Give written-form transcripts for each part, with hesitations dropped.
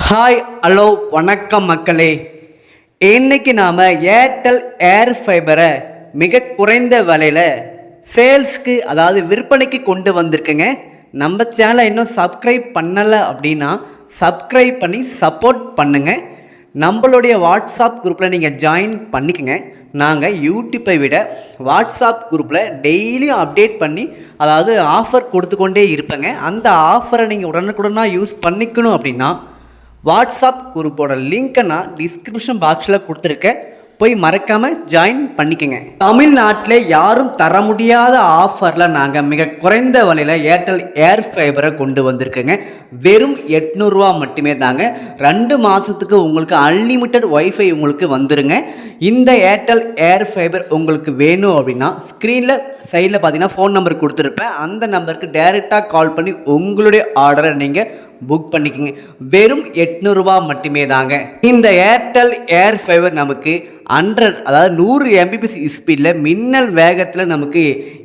Hi hello வணக்கம் மக்களே. இன்னைக்கு நாம் ஏர்டெல் ஏர் ஃபைபரை மிக குறைந்த விலையில் சேல்ஸ்க்கு அதாவது விற்பனைக்கு கொண்டு வந்திருக்குங்க. நம்ம சேனலை இன்னும் சப்ஸ்கிரைப் பண்ணலை அப்படின்னா சப்ஸ்கிரைப் பண்ணி சப்போர்ட் பண்ணுங்கள். நம்மளுடைய வாட்ஸ்அப் குரூப்பில் நீங்கள் ஜாயின் பண்ணிக்கோங்க. நாங்கள் யூடியூப்பை விட வாட்ஸ்அப் குரூப்பில் டெய்லியும் அப்டேட் பண்ணி அதாவது ஆஃபர் கொடுத்து கொண்டே இருப்பேங்க. அந்த ஆஃபரை நீங்கள் உடனுக்குடனாக யூஸ் பண்ணிக்கணும் அப்படின்னா வாட்ஸ்அப் குரூப்போட லிங்க்கை நான் டிஸ்கிரிப்ஷன் பாக்ஸில் கொடுத்துருக்கேன், போய் மறக்காமல் ஜாயின் பண்ணிக்கோங்க. தமிழ்நாட்டில் யாரும் தர முடியாத ஆஃபரில் நாங்கள் மிக குறைந்த விலையில் ஏர்டெல் ஏர் ஃபைபரை கொண்டு வந்திருக்கோங்க. வெறும் 800 ரூபா மட்டுமே தாங்க. 2 மாதத்துக்கு உங்களுக்கு அன்லிமிட்டட் ஒய்ஃபை உங்களுக்கு வந்துருங்க. இந்த ஏர்டெல் ஏர் ஃபைபர் உங்களுக்கு வேணும் அப்படின்னா ஸ்க்ரீனில் சைடில் பார்த்தீங்கன்னா ஃபோன் நம்பர் கொடுத்துருப்பேன். அந்த நம்பருக்கு டைரெக்டாக கால் பண்ணி உங்களுடைய ஆர்டரை நீங்கள் புக் பண்ணிக்கோங்க. வெறும் 800 ரூபா மட்டுமே தாங்க. இந்த ஏர்டெல் ஏர் ஃபைபர் நமக்கு 100 அதாவது 100 Mbps ஸ்பீடில் மின்னல் வேகத்தில் நமக்கு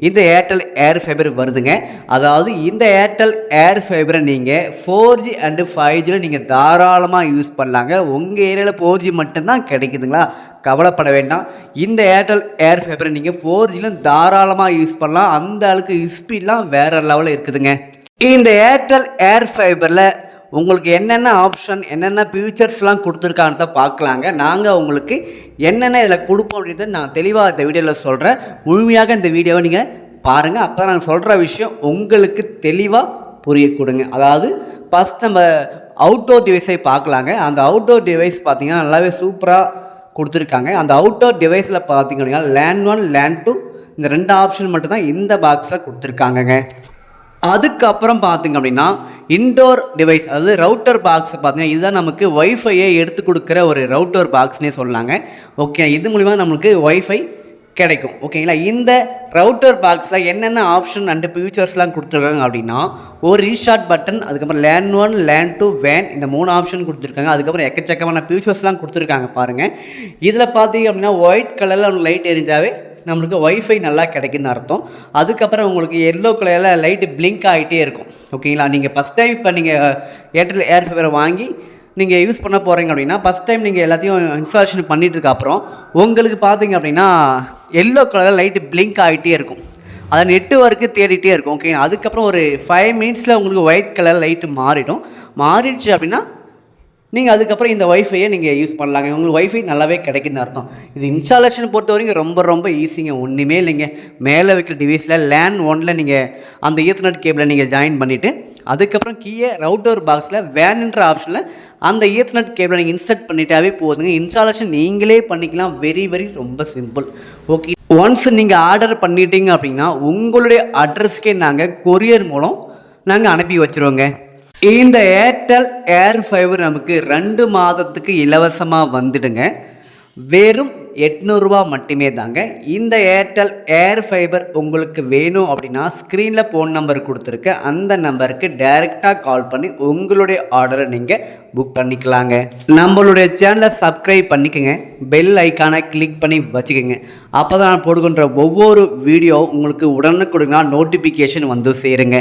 இந்த ஏர்டெல் ஏர் ஃபைபர் வருதுங்க. அதாவது இந்த ஏர்டெல் ஏர் ஃபைபரை நீங்கள் 4G அண்டு 5G நீங்கள் தாராளமாக யூஸ் பண்ணலாங்க. உங்கள் ஏரியாவில் 4G மட்டும்தான் கிடைக்குதுங்களா, கவலைப்பட வேண்டாம். இந்த ஏர்டெல் ஏர் ஃபைபரை நீங்கள் 4Gலும் தாராளமாக யூஸ் பண்ணலாம். அந்த அளவுக்கு ஸ்பீட்லாம் வேறு லெவலில் இருக்குதுங்க. இந்த ஏர்டெல் ஏர் ஃபைபரில் உங்களுக்கு என்னென்ன ஆப்ஷன் என்னென்ன ஃபியூச்சர்ஸ்லாம் கொடுத்துருக்கான்னு தான் பார்க்கலாங்க. நாங்கள் உங்களுக்கு என்னென்ன இதில் கொடுப்போம் அப்படின்றத நான் தெளிவாக இந்த வீடியோவில் சொல்கிறேன். முழுமையாக இந்த வீடியோவை நீங்கள் பாருங்கள். அப்போ நாங்கள் சொல்கிற விஷயம் உங்களுக்கு தெளிவாக புரிய கொடுங்க. அதாவது ஃபஸ்ட் நம்ம அவுட்டோர் டிவைஸை பார்க்கலாங்க. அந்த அவுட்டோர் டிவைஸ் பார்த்திங்கன்னா நல்லாவே சூப்பராக கொடுத்துருக்காங்க. அந்த அவுட்டோர் டிவைஸில் பார்த்திங்க அப்படின்னா லேண்ட் 1 லேண்ட் 2 இந்த 2 ஆப்ஷன் மட்டும்தான் இந்த பாக்ஸில் கொடுத்துருக்காங்கங்க. அதுக்கப்புறம் பார்த்திங்க அப்படின்னா இன்டோர் டிவைஸ் அதாவது ரவுட்டர் பாக்ஸ் பார்த்திங்கன்னா இதுதான் நமக்கு ஒய்ஃபையை எடுத்து கொடுக்குற ஒரு ரவுட்டர் பாக்ஸ்னே சொல்லலாங்க. ஓகே, இது மூலிமா நம்மளுக்கு ஒய்ஃபை கிடைக்கும். ஓகேங்களா. இந்த ரவுட்டர் பாக்ஸில் என்னென்ன ஆப்ஷன் அண்டு ஃபியூச்சர்ஸ்லாம் கொடுத்துருக்காங்க அப்படின்னா ஒரு ரீஸ்டார்ட் பட்டன், அதுக்கப்புறம் லேண்ட் 1 லேண்ட் 2 வேன் இந்த 3 ஆப்ஷன் கொடுத்துருக்காங்க. அதுக்கப்புறம் எக்கச்சக்கமான ஃபியூச்சர்ஸ்லாம் கொடுத்துருக்காங்க பாருங்கள். இதில் பார்த்தீங்க அப்படின்னா ஒயிட் கலரில் லைட் எரிஞ்சாவே நம்மளுக்கு ஒய்ஃபை நல்லா கிடைக்குன்னு அர்த்தம். அதுக்கப்புறம் உங்களுக்கு எல்லோ கலரில் லைட்டு பிளிங்க் ஆகிட்டே இருக்கும். ஓகேங்களா. நீங்கள் ஃபஸ்ட் டைம் இப்போ நீங்கள் ஏர்டெல் ஏர் ஃபைபரை வாங்கி நீங்கள் யூஸ் பண்ண போகிறீங்க அப்படின்னா ஃபஸ்ட் டைம் நீங்கள் எல்லாத்தையும் இன்ஸ்டாலேஷன் பண்ணிட்டுருக்கப்புறம் உங்களுக்கு பார்த்தீங்க அப்படின்னா எல்லோ கலரில் லைட்டு பிளிங்க் ஆகிட்டே இருக்கும். அதை நெட்வொர்க்கு தேடிட்டே இருக்கும். ஓகே, அதுக்கப்புறம் ஒரு 5 மினிட்ஸில் உங்களுக்கு ஒயிட் கலர் லைட்டு மாறிடுச்சு அப்படின்னா நீங்கள் அதுக்கப்புறம் இந்த ஒய்ஃபையை நீங்கள் யூஸ் பண்ணலாங்க. உங்களுக்கு ஒய்ஃபை நல்லாவே கிடைக்குதுன்னு அர்த்தம். இது இன்ஸ்டாலேஷன் பொறுத்த வரைக்கும் ரொம்ப ஈஸிங்க. ஒன்றுமே இல்லைங்க. மேலே வைக்கிற டிவைஸில் லேண்ட் 1 நீங்கள் அந்த ஈத்தர்நெட் கேபிளை நீங்கள் ஜாயின் பண்ணிவிட்டு அதுக்கப்புறம் கீழே ரவுட்டர் பாக்ஸில் வேன்ன்ற ஆப்ஷனில் அந்த ஈத்தர்நெட் கேபிளை நீங்கள் இன்ஸ்டால் பண்ணிட்டாவே போதுங்க. இன்ஸ்டாலேஷன் நீங்களே பண்ணிக்கலாம். வெரி ரொம்ப சிம்பிள். ஓகே, ஒன்ஸ் நீங்கள் ஆர்டர் பண்ணிட்டீங்க அப்படின்னா உங்களுடைய அட்ரஸ்க்கே நாங்கள் கொரியர் மூலம் நாங்கள் அனுப்பி வச்சுருவோங்க. இந்த ஏர்டெல் ஏர் ஃபைபர் நமக்கு 2 மாதத்துக்கு இலவசமாக வந்துடுங்க. வெறும் 800 ரூபா மட்டுமே தாங்க. இந்த ஏர்டெல் ஏர் ஃபைபர் உங்களுக்கு வேணும் அப்படின்னா ஸ்க்ரீனில் ஃபோன் நம்பர் கொடுத்துருக்கு. அந்த நம்பருக்கு டைரெக்டாக கால் பண்ணி உங்களுடைய ஆர்டரை நீங்கள் புக் பண்ணிக்கலாங்க. நம்மளுடைய சேனலை சப்ஸ்கிரைப் பண்ணிக்கோங்க. பெல் ஐக்கானை கிளிக் பண்ணி வச்சுக்கோங்க. அப்போ தான் நான் போடுகின்ற ஒவ்வொரு வீடியோ உங்களுக்கு உடனுக்குடனாக நோட்டிஃபிகேஷன் வந்து சேருங்க.